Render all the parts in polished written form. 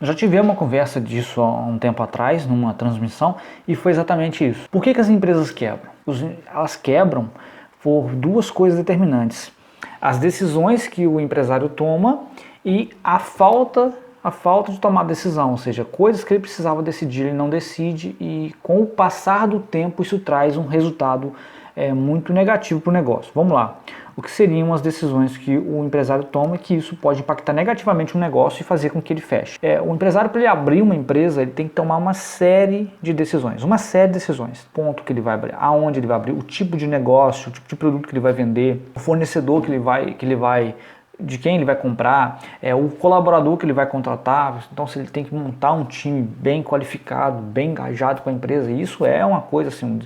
Já tivemos uma conversa disso há um tempo atrás, numa transmissão, e foi exatamente isso. Por que as empresas quebram? Elas quebram por duas coisas determinantes. As decisões que o empresário toma e a falta de tomar decisão, ou seja, coisas que ele precisava decidir, ele não decide, e com o passar do tempo isso traz um resultado muito negativo para o negócio. Vamos lá. O que seriam as decisões que o empresário toma e que isso pode impactar negativamente o negócio e fazer com que ele feche? O empresário, para ele abrir uma empresa, ele tem que tomar uma série de decisões. Ponto que ele vai abrir, aonde ele vai abrir, o tipo de negócio, o tipo de produto que ele vai vender, o fornecedor de quem ele vai comprar, o colaborador que ele vai contratar. Então, se ele tem que montar um time bem qualificado, bem engajado com a empresa, isso é uma coisa assim...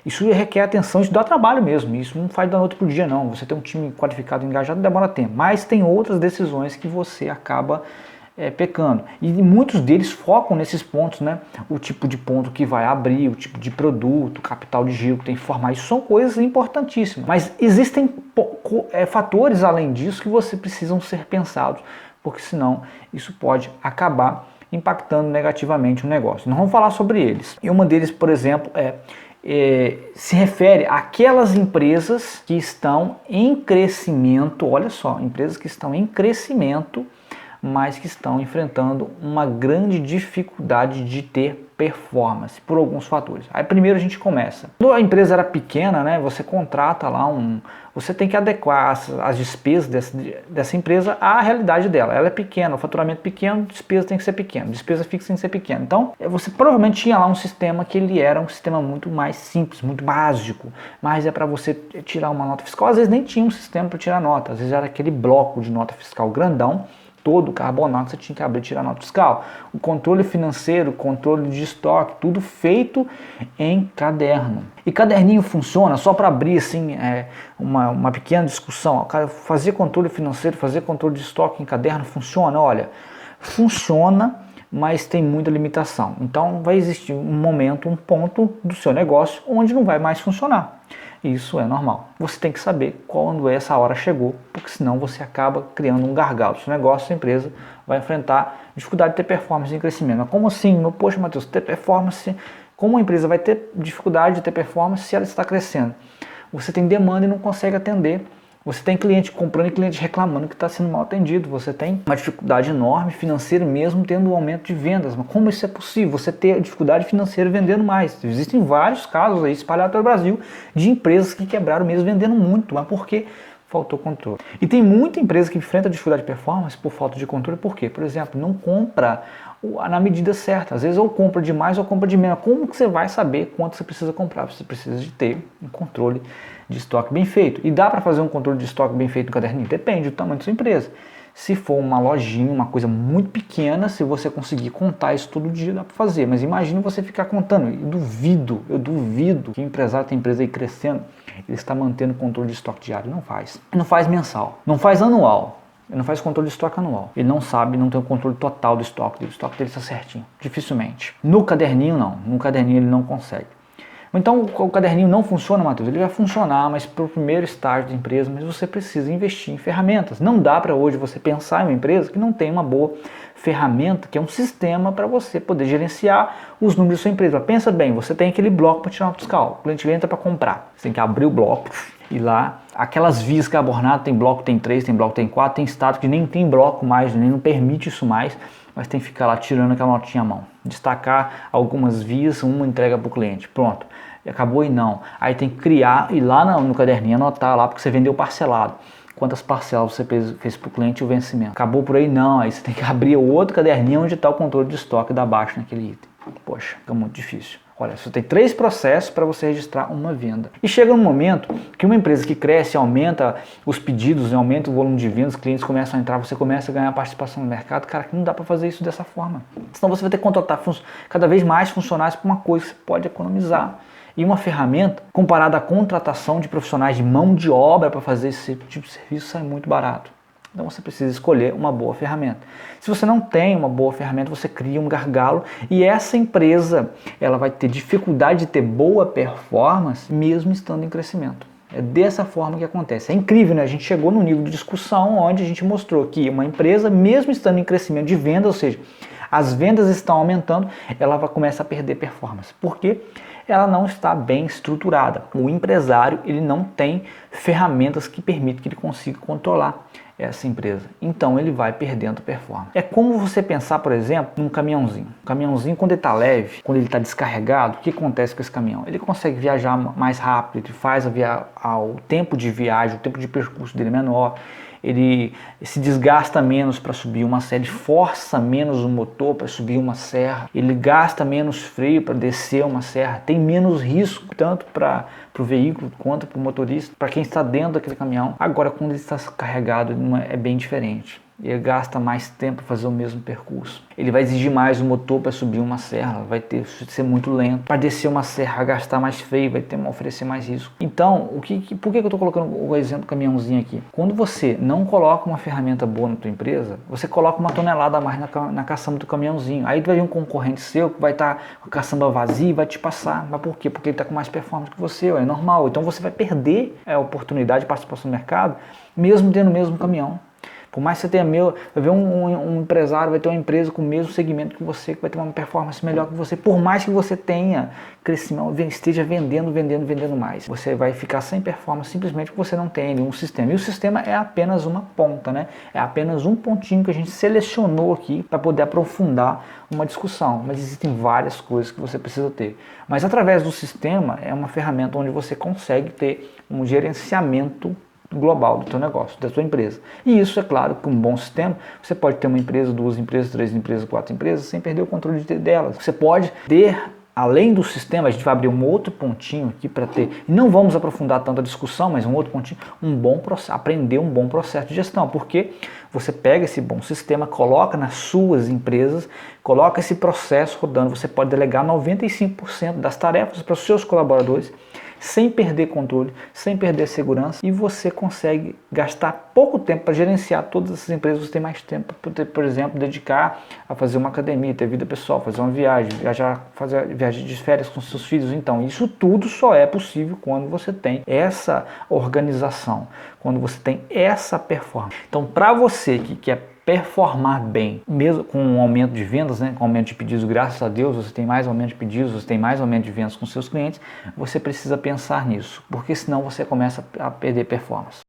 isso requer atenção, isso dá trabalho mesmo, isso não faz da noite pro dia não. Você ter um time qualificado e engajado demora tempo, mas tem outras decisões que você acaba pecando, e muitos deles focam nesses pontos, né? O tipo de ponto que vai abrir, o tipo de produto, o capital de giro que tem que formar, isso são coisas importantíssimas, mas existem fatores além disso que você precisam ser pensados, porque senão isso pode acabar impactando negativamente o negócio. Nós vamos falar sobre eles, e uma deles, por exemplo, se refere àquelas empresas que estão em crescimento. Olha só, empresas que estão em crescimento, mas que estão enfrentando uma grande dificuldade de ter performance por alguns fatores. Aí primeiro a gente começa. Quando a empresa era pequena, né, você contrata lá você tem que adequar as despesas dessa empresa à realidade dela. Ela é pequena, o faturamento pequeno, despesa tem que ser pequena, despesa fixa tem que ser pequena. Então, você provavelmente tinha lá um sistema que ele era um sistema muito mais simples, muito básico, mas para você tirar uma nota fiscal, às vezes nem tinha um sistema para tirar nota, às vezes era aquele bloco de nota fiscal grandão, todo carbonado, você tinha que abrir e tirar nota fiscal. O controle financeiro, o controle de estoque, tudo feito em caderno. E caderninho funciona só para abrir assim, uma pequena discussão. Fazer controle financeiro, fazer controle de estoque em caderno funciona? Olha, funciona, mas tem muita limitação. Então vai existir um momento, um ponto do seu negócio onde não vai mais funcionar. Isso é normal. Você tem que saber quando essa hora chegou, porque senão você acaba criando um gargalo. Seu negócio, sua empresa vai enfrentar dificuldade de ter performance em crescimento. Mas como assim? Poxa, Matheus, ter performance, como a empresa vai ter dificuldade de ter performance se ela está crescendo? Você tem demanda e não consegue atender. Você tem cliente comprando e cliente reclamando que está sendo mal atendido. Você tem uma dificuldade enorme financeira mesmo tendo um aumento de vendas. Mas como isso é possível? Você ter dificuldade financeira vendendo mais. Existem vários casos aí espalhados pelo Brasil de empresas que quebraram mesmo vendendo muito. Mas por quê? Faltou controle. E tem muita empresa que enfrenta dificuldade de performance por falta de controle. Por quê? Por exemplo, não compra na medida certa. Às vezes ou compra de mais ou compra de menos. Como que você vai saber quanto você precisa comprar? Você precisa de ter um controle de estoque bem feito. E dá para fazer um controle de estoque bem feito no caderninho? Depende do tamanho da sua empresa. Se for uma lojinha, uma coisa muito pequena, se você conseguir contar isso todo dia, dá para fazer. Mas imagina você ficar contando. Eu duvido que o empresário tem empresa aí crescendo, ele está mantendo o controle de estoque diário. Não faz. Não faz mensal. Não faz anual. Ele não faz controle de estoque anual. Ele não sabe, não tem o controle total do estoque dele. O estoque dele está certinho. Dificilmente. No caderninho, não. No caderninho ele não consegue. Então o caderninho não funciona, Matheus? Ele vai funcionar, mas para o primeiro estágio da empresa, mas você precisa investir em ferramentas. Não dá para hoje você pensar em uma empresa que não tem uma boa ferramenta, que é um sistema para você poder gerenciar os números da sua empresa. Pensa bem, você tem aquele bloco para tirar nota fiscal. O cliente entra para comprar. Você tem que abrir o bloco e lá, aquelas vias carbonadas, tem bloco, tem 3, tem bloco, tem 4, tem estado que nem tem bloco mais, nem não permite isso mais, mas tem que ficar lá tirando aquela notinha à mão. Destacar algumas vias, uma entrega para o cliente. Pronto. Acabou e não. Aí tem que criar e lá no caderninho anotar lá, porque você vendeu parcelado. Quantas parcelas você fez para o cliente e o vencimento. Acabou por aí? Não. Aí você tem que abrir o outro caderninho onde está o controle de estoque da baixa naquele item. Poxa, fica muito difícil. Olha, você tem 3 processos para você registrar uma venda. E chega um momento que uma empresa que cresce, aumenta os pedidos, aumenta o volume de vendas, os clientes começam a entrar, você começa a ganhar participação no mercado. Cara, que não dá para fazer isso dessa forma. Senão você vai ter que contratar cada vez mais funcionários para uma coisa que você pode economizar. E uma ferramenta, comparada à contratação de profissionais de mão de obra para fazer esse tipo de serviço, sai muito barato. Então você precisa escolher uma boa ferramenta. Se você não tem uma boa ferramenta, você cria um gargalo e essa empresa ela vai ter dificuldade de ter boa performance mesmo estando em crescimento. É dessa forma que acontece. É incrível, né? A gente chegou num nível de discussão onde a gente mostrou que uma empresa, mesmo estando em crescimento de venda, ou seja, as vendas estão aumentando, ela vai começar a perder performance. Por quê? Ela não está bem estruturada. O empresário, ele não tem ferramentas que permitam que ele consiga controlar essa empresa. Então ele vai perdendo performance. É como você pensar, por exemplo, num caminhãozinho. O caminhãozinho, quando ele está leve, quando ele está descarregado, o que acontece com esse caminhão? Ele consegue viajar mais rápido, ele faz o tempo de viagem, o tempo de percurso dele menor, ele se desgasta menos para subir uma serra, ele força menos o motor para subir uma serra, ele gasta menos freio para descer uma serra, tem menos risco tanto para o veículo quanto para o motorista, para quem está dentro daquele caminhão. Agora, quando ele está carregado, é bem diferente. Ele gasta mais tempo para fazer o mesmo percurso. Ele vai exigir mais o motor para subir uma serra, vai ter que ser muito lento. Para descer uma serra, gastar mais freio, vai ter que oferecer mais risco. Então, por que eu estou colocando o exemplo do caminhãozinho aqui? Quando você não coloca uma ferramenta boa na tua empresa, você coloca uma tonelada a mais na caçamba do caminhãozinho. Aí vai vir um concorrente seu que vai estar com a caçamba vazia e vai te passar. Mas por quê? Porque ele está com mais performance que você, é normal. Então você vai perder a oportunidade de participação no mercado, mesmo tendo o mesmo caminhão. Por mais que você tenha vai ver um empresário, vai ter uma empresa com o mesmo segmento que você, que vai ter uma performance melhor que você, por mais que você tenha crescimento, esteja vendendo mais. Você vai ficar sem performance simplesmente porque você não tem um sistema. E o sistema é apenas uma ponta, né? É apenas um pontinho que a gente selecionou aqui para poder aprofundar uma discussão. Mas existem várias coisas que você precisa ter. Mas através do sistema é uma ferramenta onde você consegue ter um gerenciamento global do teu negócio, da tua empresa. E isso, é claro, com um bom sistema, você pode ter uma empresa, 2 empresas, 3 empresas, 4 empresas, sem perder o controle delas. Você pode ter, além do sistema, a gente vai abrir um outro pontinho aqui para ter, e não vamos aprofundar tanto a discussão, mas um outro pontinho, aprender um bom processo de gestão, porque você pega esse bom sistema, coloca nas suas empresas, coloca esse processo rodando, você pode delegar 95% das tarefas para os seus colaboradores, sem perder controle, sem perder segurança, e você consegue gastar pouco tempo para gerenciar todas essas empresas. Você tem mais tempo para, por exemplo, dedicar a fazer uma academia, ter vida pessoal, fazer uma viagem, fazer viagem de férias com seus filhos. Então, isso tudo só é possível quando você tem essa organização, quando você tem essa performance. Então, para você que quer performar bem, mesmo com um aumento de vendas, né, com um aumento de pedidos, graças a Deus, você tem mais aumento de pedidos, você tem mais aumento de vendas com seus clientes, você precisa pensar nisso, porque senão você começa a perder performance.